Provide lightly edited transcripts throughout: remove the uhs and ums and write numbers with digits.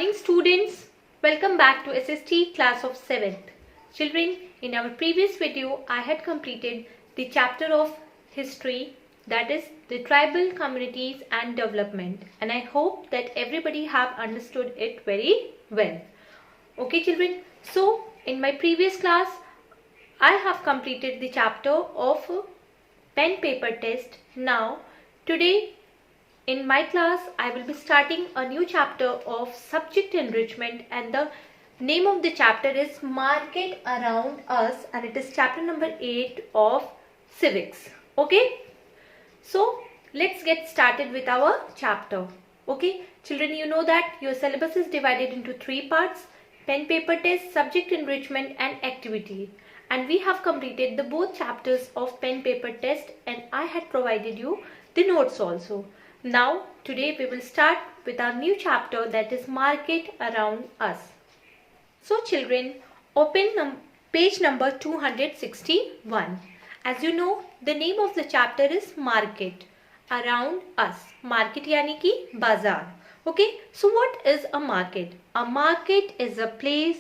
morning students, welcome back to SST class of 7th. Children, in our previous video I had completed the chapter of history, that is the tribal communities and development, and I hope that everybody have understood it very well. Okay children, so in my previous class I have completed the chapter of pen paper test. Now today in my class, I will be starting a new chapter of subject enrichment, and the name of the chapter is Market Around Us, and it is chapter number 8 of civics. Okay, so let's get started with our chapter. Okay, children, you know that your syllabus is divided into 3 parts: pen paper test, subject enrichment and activity. And we have completed the both chapters of pen paper test, and I had provided you the notes also. Now today we will start with our new chapter, that is Market Around Us. So children, open page number 261. As you know, the name of the chapter is Market Around Us. Market yani ki bazaar. Okay, so what is a market? A market is a place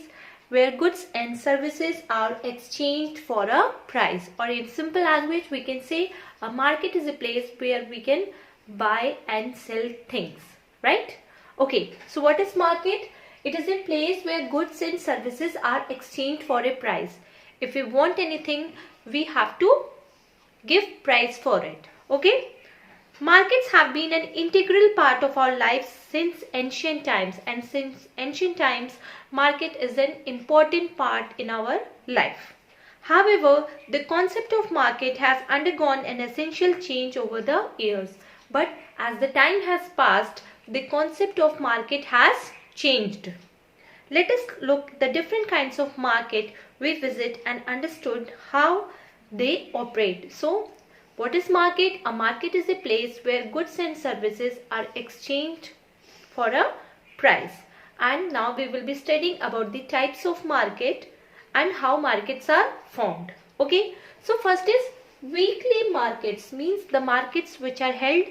where goods and services are exchanged for a price, or in simple language we can say a market is a place where we can buy and sell things, right? Okay, so what is market? It is a place where goods and services are exchanged for a price. If we want anything, we have to give price for it. Okay, markets have been an integral part of our lives since ancient times, and since ancient times market is an important part in our life. However, the concept of market has undergone an essential change over the years. But as the time has passed, the concept of market has changed. Let us look the different kinds of market we visit and understood how they operate. So, what is market? A market is a place where goods and services are exchanged for a price. And now we will be studying about the types of market and how markets are formed. Okay, so first is weekly markets, means the markets which are held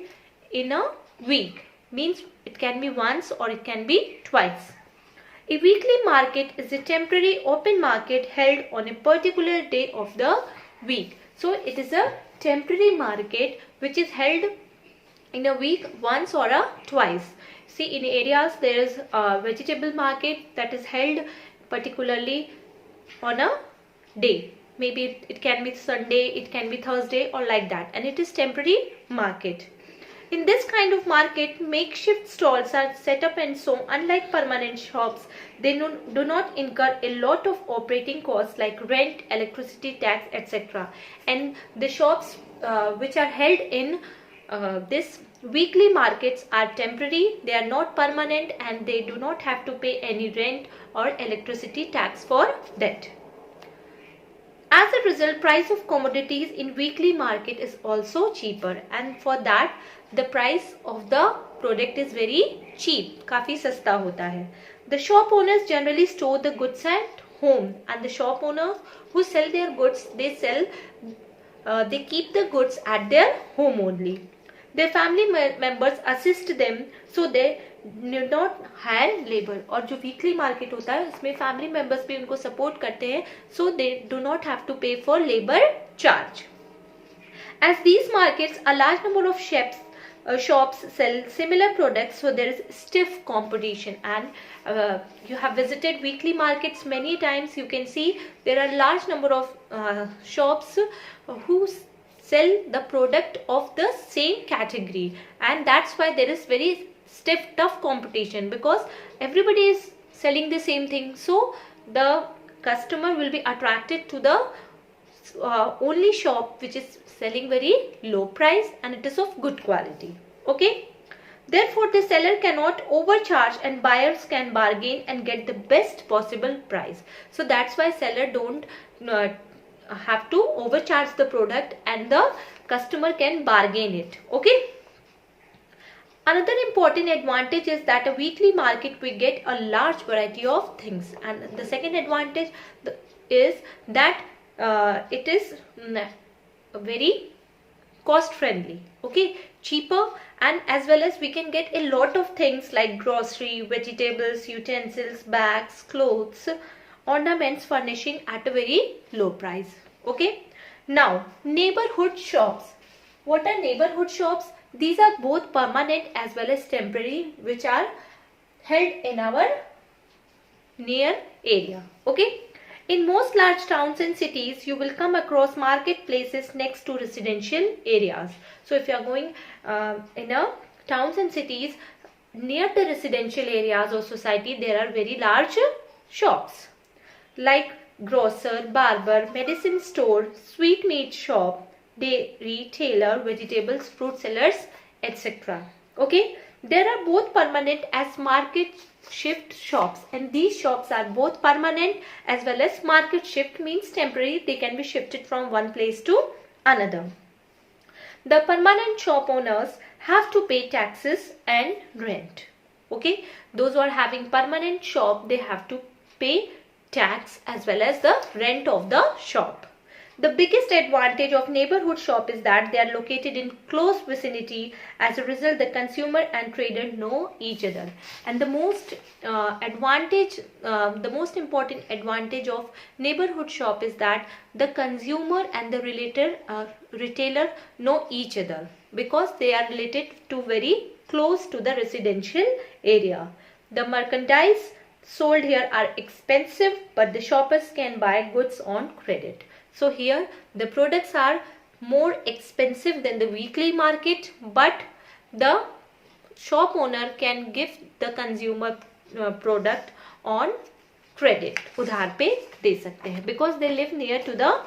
in a week, means it can be once or it can be twice. A weekly market is a temporary open market held on a particular day of the week. So it is a temporary market which is held in a week once or twice. See, in areas there is a vegetable market that is held particularly on a day. Maybe it can be Sunday, it can be Thursday or like that, and it is temporary market. In this kind of market, makeshift stalls are set up, and so unlike permanent shops, they do not incur a lot of operating costs like rent, electricity, tax, etc. And the shops which are held in this weekly markets are temporary, they are not permanent, and they do not have to pay any rent or electricity tax for that. As a result, price of commodities in weekly market is also cheaper, and for that the price of the product is very cheap, काफी सस्ता होता है. The shop owners generally store the goods at home, and the shop owners who sell their goods, they keep the goods at their home only. Their family members assist them, so they do not hire labor. और जो weekly market होता है उसमें family members भी उनको support करते हैं, so they do not have to pay for labor charge. As these markets, a large number of shops sell similar products, so there is stiff competition. And you have visited weekly markets many times, you can see there are large number of shops who sell the product of the same category, and that's why there is very stiff, tough competition, because everybody is selling the same thing, so the customer will be attracted to the only shop which is selling very low price and it is of good quality. Okay, therefore the seller cannot overcharge and buyers can bargain and get the best possible price. So that's why seller don't have to overcharge the product, and the customer can bargain it. Okay, another important advantage is that a weekly market we get a large variety of things, and the second advantage is that it is very cost friendly, okay, cheaper, and as well as we can get a lot of things like grocery, vegetables, utensils, bags, clothes, ornaments, furnishing at a very low price. Okay, now neighborhood shops. What are neighborhood shops? These are both permanent as well as temporary, which are held in our near area. Okay, in most large towns and cities, you will come across marketplaces next to residential areas. So if you are going in a towns and cities near the residential areas or society, there are very large shops like grocer, barber, medicine store, sweetmeat shop, dairy, tailor, vegetables, fruit sellers, etc. Okay, there are both permanent as market shift shops, and these shops are both permanent as well as market shift means temporary. They can be shifted from one place to another. The permanent shop owners have to pay taxes and rent. Okay, those who are having permanent shop, they have to pay tax as well as the rent of the shop. The biggest advantage of neighborhood shop is that they are located in close vicinity. As a result, the consumer and trader know each other. And the most important advantage of neighborhood shop is that the consumer and the retailer know each other because they are related to very close to the residential area. The merchandise sold here are expensive, but the shoppers can buy goods on credit. So here the products are more expensive than the weekly market, but the shop owner can give the consumer product on credit. उधार पे दे सकते हैं because they live near to the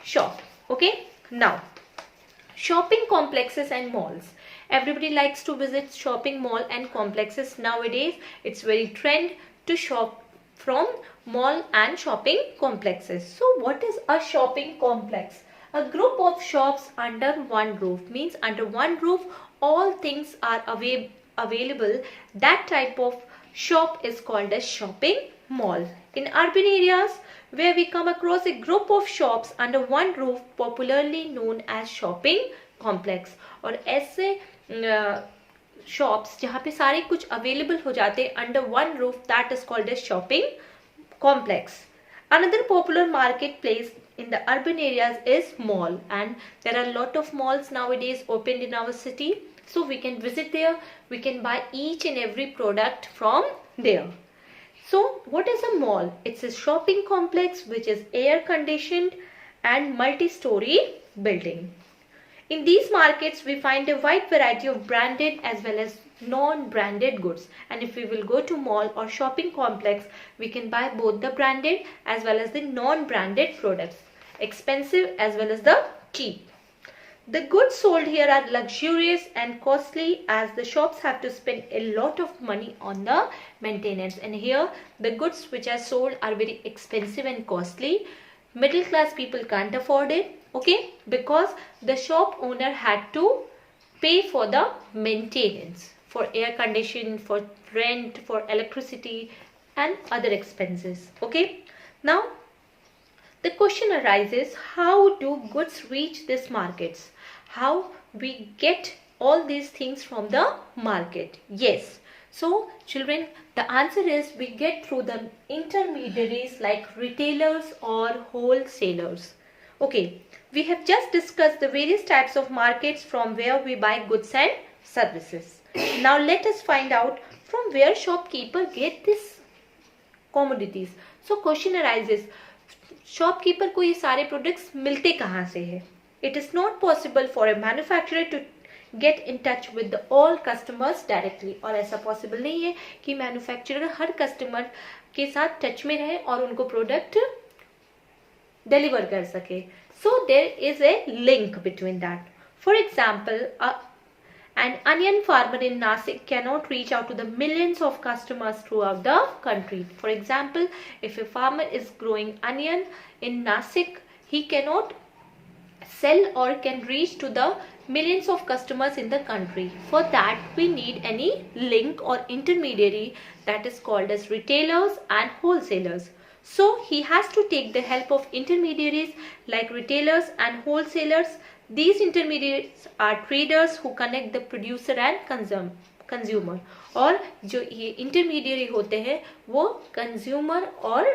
shop. Okay, now shopping complexes and malls. Everybody likes to visit shopping mall and complexes nowadays. It's very trend to shop from mall and shopping complexes. So what is a shopping complex? A group of shops under one roof, means under one roof all things are available. That type of shop is called a shopping mall. In urban areas where we come across a group of shops under one roof, popularly known as shopping complex. और ऐसे shops जहाँ पे सारे कुछ available हो जाते under one roof, that is called as shopping complex. Another popular marketplace in the urban areas is mall, and there are a lot of malls nowadays opened in our city, so we can visit there, we can buy each and every product from there. So what is a mall? It's a shopping complex which is air conditioned and multi-story building. In these markets we find a wide variety of branded as well as non-branded goods, and if we will go to mall or shopping complex, we can buy both the branded as well as the non-branded products, expensive as well as the cheap. The goods sold here are luxurious and costly as the shops have to spend a lot of money on the maintenance, and here the goods which are sold are very expensive and costly. Middle class people can't afford it, okay, because the shop owner had to pay for the maintenance, for air conditioning, for rent, for electricity and other expenses. Okay, now the question arises, how do goods reach these markets? How we get all these things from the market? Yes, so children, the answer is we get through the intermediaries like retailers or wholesalers. Okay, we have just discussed the various types of markets from where we buy goods and services. Now let us find out from where shopkeeper get these commodities. So question arises, shopkeeper को ये सारे products मिलते कहाँ से है? It is not possible for a manufacturer to get in touch with the all customers directly. और ऐसा possible नहीं है कि manufacturer हर customer के साथ touch में रहे और उनको product deliver कर सके. So there is a link between that. For example, an onion farmer in Nasik cannot reach out to the millions of customers throughout the country. For example, if a farmer is growing onion in Nasik, he cannot sell or can reach to the millions of customers in the country. For that we need any link or intermediary, that is called as retailers and wholesalers. So he has to take the help of intermediaries like retailers and wholesalers These intermediaries are traders who connect the producer and consumer. और जो ये intermediary होते हैं वो consumer और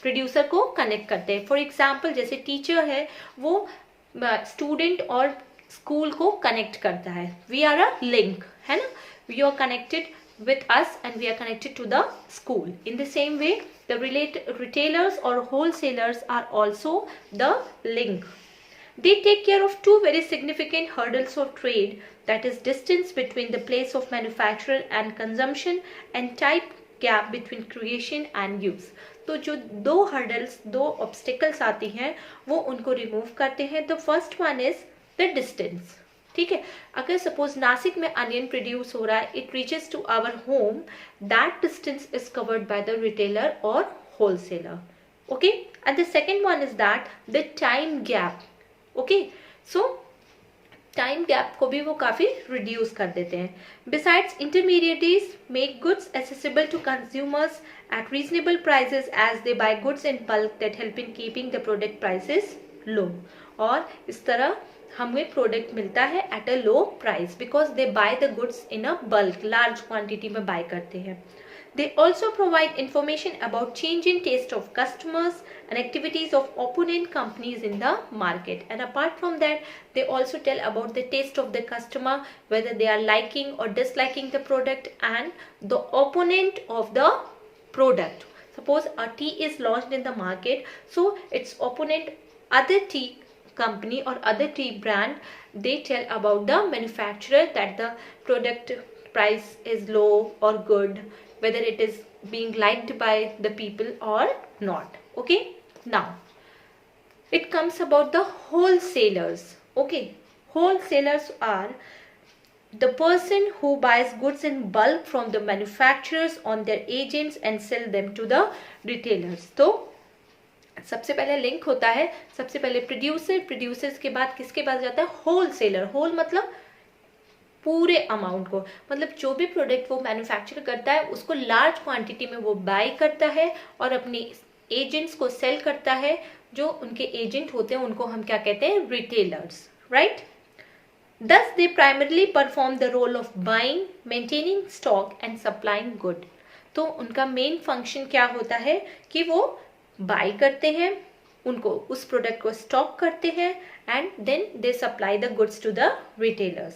producer को connect करते हैं. फॉर एग्जाम्पल जैसे टीचर है वो स्टूडेंट और स्कूल को कनेक्ट करता है. वी आर अ लिंक, है ना. We are connected with us and we are connected to the school. In the same way, the retailers or wholesalers are also the link. They take care of two very significant hurdles of trade, that is distance between the place of manufacture and consumption and type gap between creation and use. तो जो दो hurdles, दो obstacles आती हैं वो उनको remove करते हैं. The first one is the distance. ठीक है. अगर सपोज नासिक में अनियन प्रोड्यूस हो रहा है, it reaches to our home, that distance is covered by the retailer और wholesaler. Okay. And the second one is that the time gap. Okay. So time gap को भी वो काफी रिड्यूस कर देते हैं. Besides intermediaries make goods accessible to consumers at reasonable prices as they buy goods in bulk that help in keeping the product prices low. और इस तरह हमें प्रोडक्ट मिलता है at a low price because they by the goods in a bulk, large quantity में bye करते हैं. They also provide information about change in taste of customers and activities of opponent companies in the market. And apart from that, they also tell about the taste of the customer, whether they are liking or disliking the product, and the opponent of the product. Suppose a tea is launched in the market, so its opponent, other tea company or other tea brand, they tell about the manufacturer that the product price is low or good, whether it is being liked by the people or not. Okay. Now it comes about the wholesalers. Okay. Wholesalers are the person who buys goods in bulk from the manufacturers on their agents and sell them to the retailers. तो सबसे पहले link होता है, सबसे पहले producers के बाद किसके पास जाता है? होलसेलर. होल मतलब पूरे अमाउंट को, मतलब जो भी प्रोडक्ट वो मैन्युफैक्चर करता है उसको लार्ज क्वांटिटी में वो बाय करता है और अपने एजेंट्स को सेल करता है. जो उनके एजेंट होते हैं उनको हम क्या कहते हैं? Retailers. Right. Thus they primarily perform the role of buying, maintaining stock and supplying good. तो उनका मेन फंक्शन क्या होता है कि वो बाय करते हैं, उनको उस प्रोडक्ट को स्टॉक करते हैं and then they supply the goods to the retailers.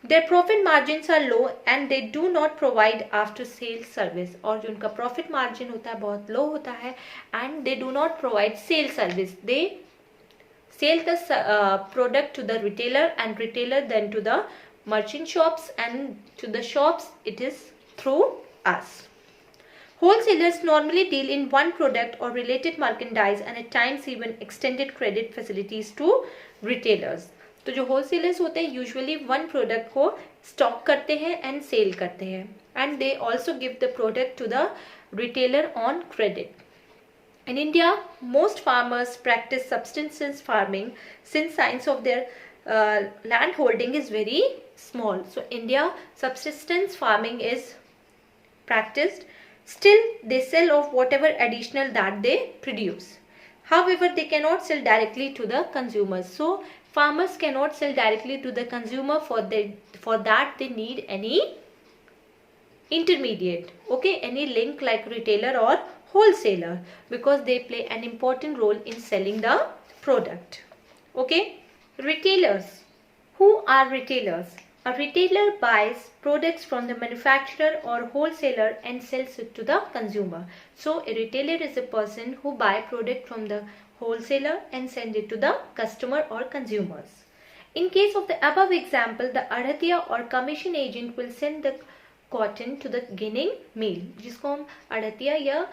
Their profit margins are low and they do not provide after sale service. और जो उनका प्रॉफिट मार्जिन होता है बहुत लो होता है and they do not provide sale service. They sell the product to the retailer and retailer then to the merchant shops and to the shops it is through us. Wholesalers normally deal in one product or related merchandise and at times even extended credit facilities to retailers. तो जो wholesalers होते हैं usually one product को stock करते हैं and sale करते हैं and they also give the product to the retailer on credit. In India, most farmers practice subsistence farming since size of their land holding is very small. So India subsistence farming is practiced. Still, they sell off whatever additional that they produce. However, they cannot sell directly to the consumers. So farmers cannot sell directly to the consumer. For that they need any intermediate. Okay, any link like retailer or wholesaler because they play an important role in selling the product. Okay. Retailers. Who are retailers? A retailer buys products from the manufacturer or wholesaler and sells it to the consumer. So a retailer is a person who buy product from the wholesaler and send it to the customer or consumers. In case of the above example, the adhatiya or commission agent will send the cotton to the ginning mill, जिसको हम अड़तिया या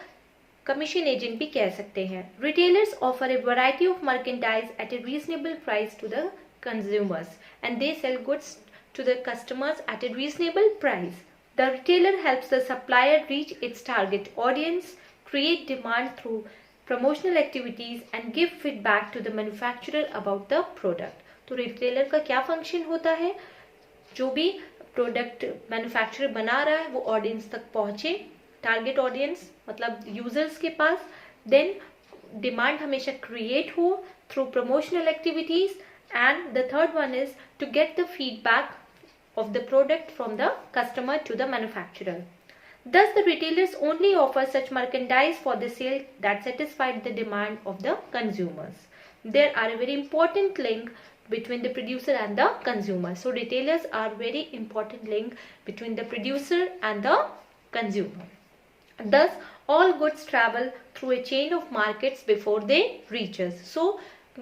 commission agent भी कह सकते हैं. Retailers offer a variety of merchandise at a reasonable price to the consumers and they sell goods to the customers at a reasonable price. The retailer helps the supplier reach its target audience, create demand through promotional activities and give feedback to the manufacturer about the product. तो retailer का क्या function होता है? जो भी product manufacturer बना रहा है वो ऑडियंस तक पहुंचे, टारगेट ऑडियंस मतलब यूजर्स के पास, देन डिमांड हमेशा क्रिएट हो through promotional activities, and the third one is to get the feedback of the product from the customer to the manufacturer. Thus, the retailers only offer such merchandise for the sale that satisfied the demand of the consumers. There are a very important link between the producer and the consumer. So, retailers are very important link between the producer and the consumer. Thus, all goods travel through a chain of markets before they reach us. So,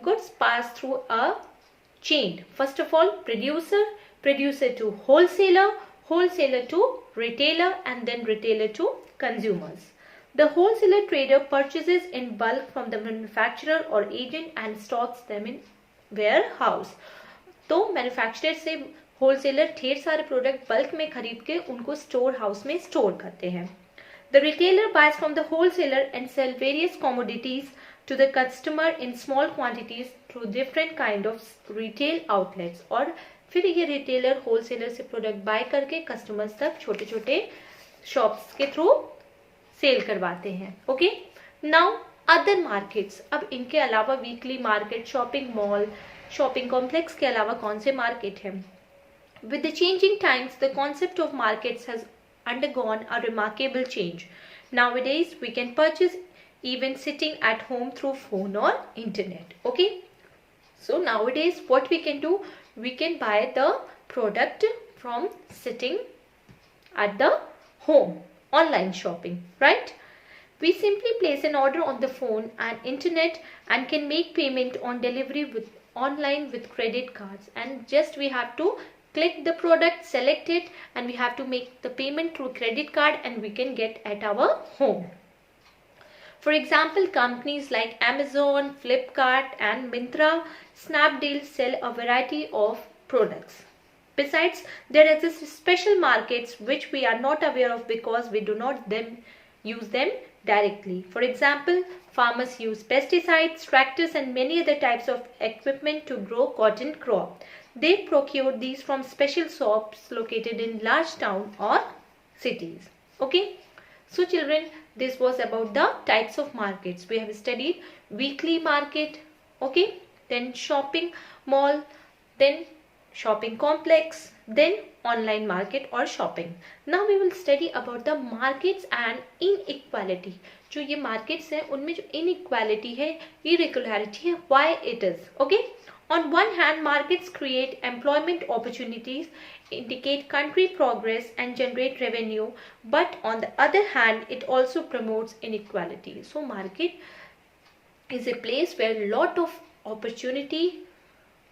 goods pass through a chain. First of all, producer to wholesaler, wholesaler to retailer, and then retailer to consumers. The wholesaler trader purchases in bulk from the manufacturer or agent and stocks them in warehouse. तो manufacturer से wholesaler ढेर सारे product bulk में खरीद के उनको store house में store करते हैं. The retailer buys from the wholesaler and sell various commodities to the customer in small quantities through different kind of retail outlets. और फिर ये रिटेलर होलसेलर से प्रोडक्ट बाय करके कस्टमर्स तक छोटे छोटे शॉप्स के थ्रू सेल करवाते हैं. Okay, now other markets. अब इनके अलावा weekly market, shopping mall, shopping complex के अलावा कौन से मार्केट हैं? With the changing times the concept of markets has undergone a remarkable change. Nowadays we can purchase even sitting at home through phone or internet. Okay, so nowadays what we can do, we can buy the product from sitting at the home, online shopping, right? We simply place an order on the phone and internet and can make payment on delivery with online with credit cards, and just we have to click the product, select it, and we have to make the payment through credit card and we can get at our home. For example, companies like Amazon, Flipkart and Myntra, Snapdeal sell a variety of products. Besides, there exist special markets which we are not aware of because we do not use them directly. For example, farmers use pesticides, tractors and many other types of equipment to grow cotton crop. They procure these from special shops located in large towns or cities. Okay, so children, this was about the types of markets. We have studied weekly market, okay, then shopping mall, then shopping complex, then online market or shopping. Now we will study about the markets and inequality. जो ये markets हैं उनमें जो inequality है, irregularity है, why it is. Okay, on one hand, markets create employment opportunities, indicate country progress and generate revenue, but on the other hand, it also promotes inequality. So market is a place where lot of opportunity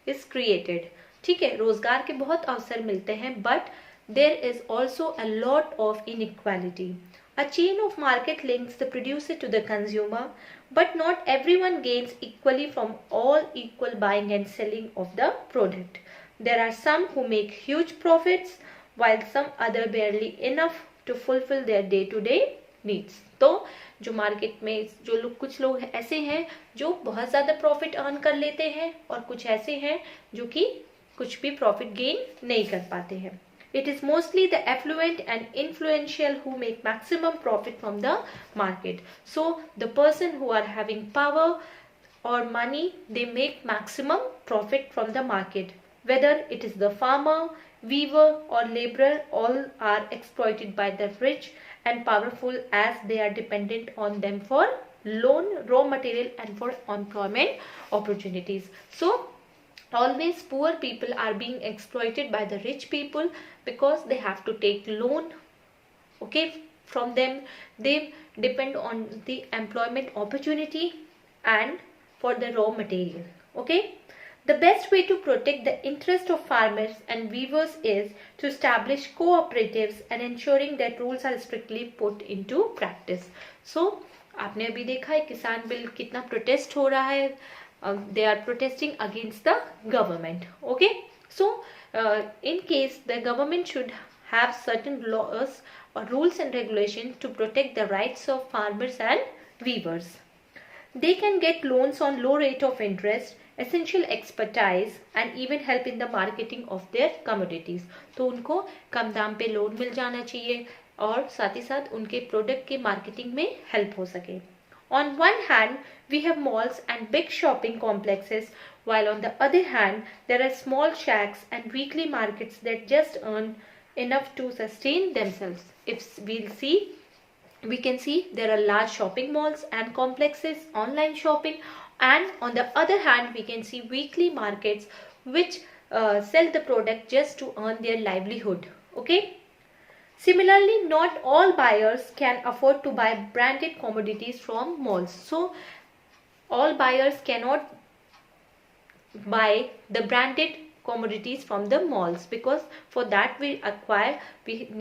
is created. ठीक है, रोजगार के बहुत अवसर मिलते हैं, but there is also a lot of inequality. A chain of market links the producer to the consumer, but not everyone gains equally from all equal buying and selling of the product. There are some who make huge profits, while some other barely enough to fulfill their day-to-day needs. तो जो market में जो लोग, कुछ लोग ऐसे हैं जो बहुत ज़्यादा प्रॉफिट अर्न कर लेते हैं और कुछ ऐसे हैं जो कि कुछ भी प्रॉफिट गेन नहीं कर पाते हैं. It is mostly the affluent and influential who make maximum profit from the market. So the person who are having power or money, they make maximum profit from the market. Whether it is the farmer, weaver or laborer, all are exploited by the rich and powerful as they are dependent on them for loan, raw material and for employment opportunities. So always poor people are being exploited by the rich people because they have to take loan, okay, from them. They depend on the employment opportunity and for the raw material. Okay, the best way to protect the interest of farmers and weavers is to establish cooperatives and ensuring that rules are strictly put into practice. So आपने अभी देखा है किसान bill कितना protest हो रहा है. They are protesting against the government. Okay, so in case the government should have certain laws or rules and regulations to protect the rights of farmers and weavers. They can get loans on low rate of interest, essential expertise and even help in the marketing of their commodities. तो उनको कम दाम पे loan मिल जाना चाहिए और साथ ही साथ उनके प्रोडक्ट के मार्केटिंग में हेल्प हो सके. On one hand, we have malls and big shopping complexes, while on the other hand, there are small shacks and weekly markets that just earn enough to sustain themselves. If we can see there are large shopping malls and complexes, online shopping, and on the other hand, we can see weekly markets which sell the product just to earn their livelihood. Okay. Similarly, not all buyers can afford to buy branded commodities from malls. So, all buyers cannot buy the branded commodities from the malls, because for that we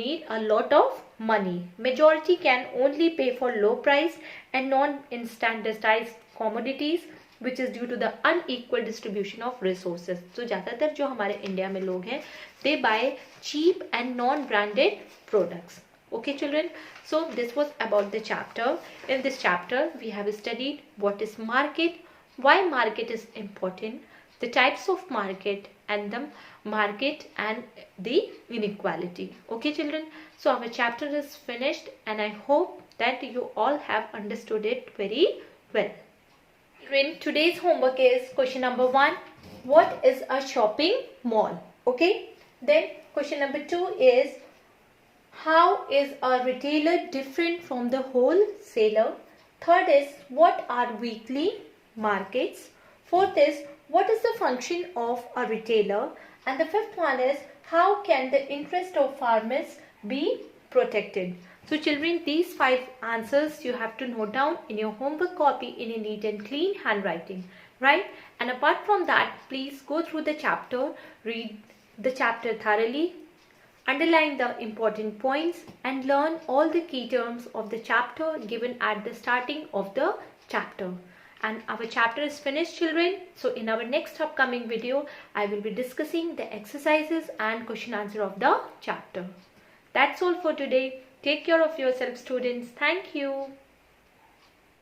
need a lot of money. Majority can only pay for low price and non-standardized commodities, which is due to the unequal distribution of resources. So ज़्यादातर जो हमारे India में लोग हैं, they buy cheap and non-branded products. Okay children, so this was about the chapter. In this chapter we have studied what is market, why market is important, the types of market, and the market and the inequality. Okay children, so our chapter is finished and I hope that you all have understood it very well. Children, today's homework is question number 1. What is a shopping mall? Okay. Then question number 2 is, how is a retailer different from the wholesaler? Third is, what are weekly markets? Fourth is, what is the function of a retailer? And the fifth one is, how can the interest of farmers be protected? So children, these 5 answers you have to note down in your homework copy in a neat and clean handwriting, right? And apart from that, please go through the chapter, read the chapter thoroughly, underline the important points, and learn all the key terms of the chapter given at the starting of the chapter. And our chapter is finished children. So in our next upcoming video, I will be discussing the exercises and question answer of the chapter. That's all for today. Take care of yourself students. Thank you.